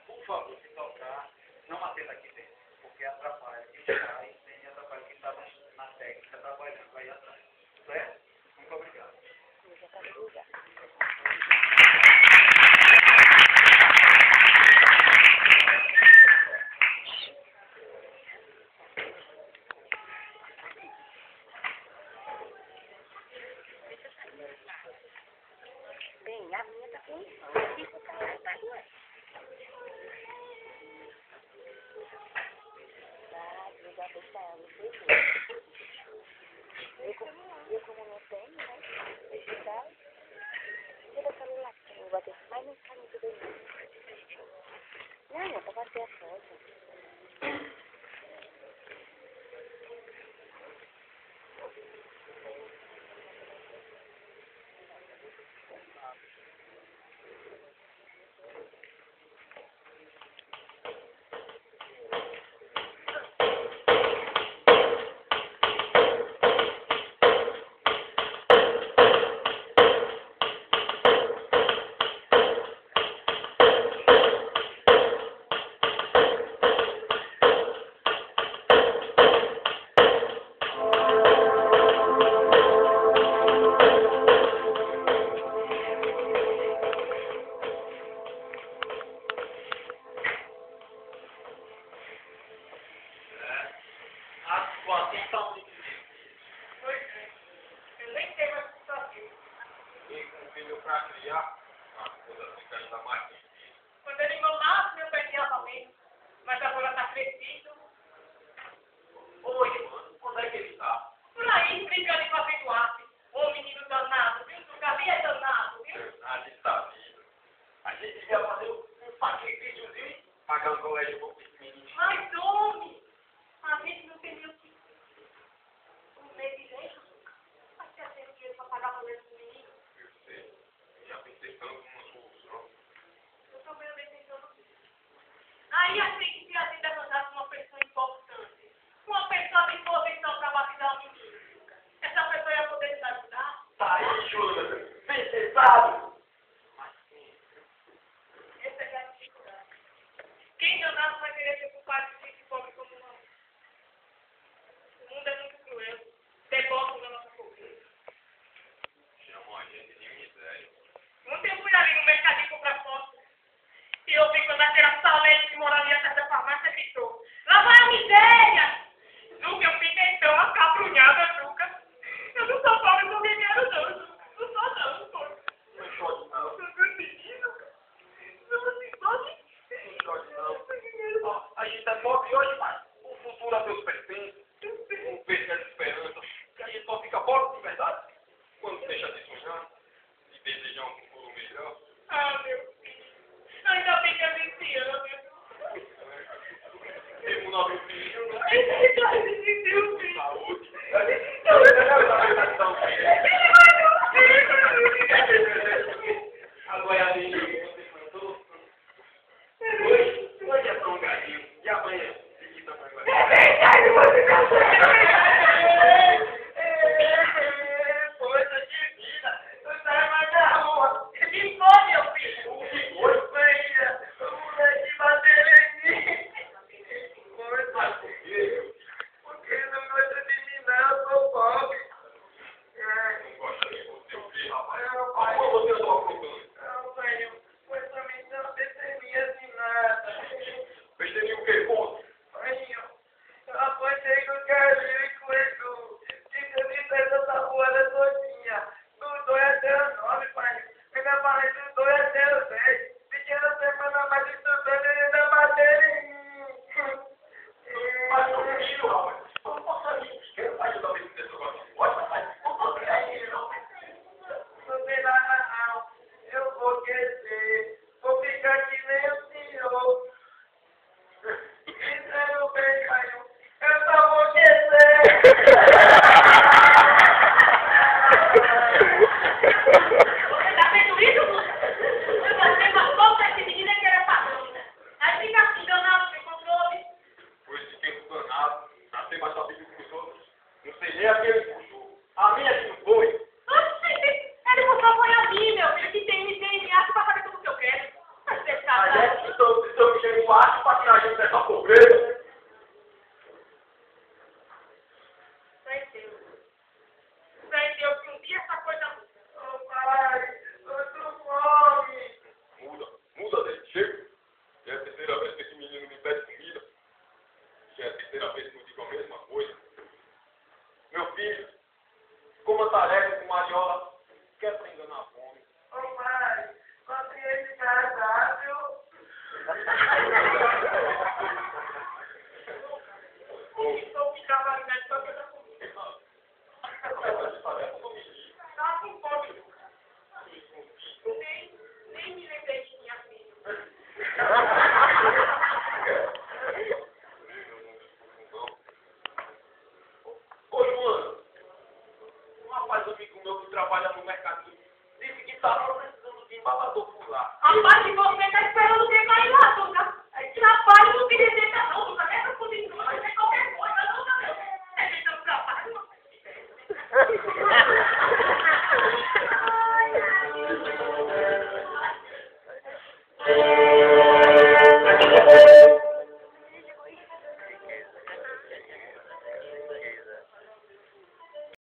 Por favor, se tocar, não atenda aqui dentro, porque atrapalha quem está e atrapalha quem está na técnica trabalhando aí atrás. Certo? Muito obrigado. Bem, a minha tá com isso. Fica o cara tá doendo. Eu já deixo ela no serviço. Eu como não tenho, né? Eu já tira o celular que eu vou bater mais no caminho do bebê. Não, eu tô batendo a foto. Quando ele não nasce, meu pai tinha também. Mas agora está crescido. Oi, mano, onde é que ele está? Por aí, brincando com a Eduardo. Ô menino danado, viu? Tu ali é danado, viu? A gente está vindo. A gente devia fazer um sacrifíciozinho, pagar um colégio para esse menino. Mas, homem, a gente não tem nem o que. Um mês de jeito. Mas quer ter dinheiro para pagar por esse menino? Eu sei. Já pensei tanto numa solução. Eu também andei pensando nisso. Aí achei que se a gente arranjasse uma pessoa importante, uma pessoa de posição para batizar o menino, essa pessoa ia poder nos ajudar. Tá aí, Júlia. Pesado. Mas sim. Essa é a dificuldade. Quem danado vai querer ser culpado de gente pobre como nós? O mundo é muito cruel. Devolve na nossa pobreza. Chamou a gente de miséria. Ontem eu fui ali no mercadinho comprar foto. E eu vi quando aquela salete que morava ali atrás da farmácia gritou: lá vai a miséria! Zuca, eu fiquei tão acabrunhada, Zuca. Eu não sou pobre por dinheiro, não, Zuca. Não sou, não, pô. Não chore, não. Eu sou menino. Não se pode. Não chore, não. Ó, a gente é pobre hoje, mas o futuro a Deus pertence. Não perca a esperança. Que a gente só fica pobre de verdade quando deixa de sonhar e desejar um futuro melhor. Ah, meu filho. Ainda bem que é 20 anos. Temos 9 filhos, né? Saúde. A goiabinha que você plantou. Hoje é tão galinho. E amanhã? Que tamanho vai ser? fácil para tirar a gente dessa pobreza. Sei Deus que um dia essa coisa muda. Ô pai, eu tô com fome. Muda desse jeito. Já é a terceira vez que esse menino me pede comida. Já é a terceira vez que eu digo a mesma coisa. Meu filho, coma tarefa com mariola, quer aprender na fome. Ô pai, comprei esse cardápio. Estou me trabalhando na história da comida. Tá com fome, Lucas. Nem me lembrei de minha filha.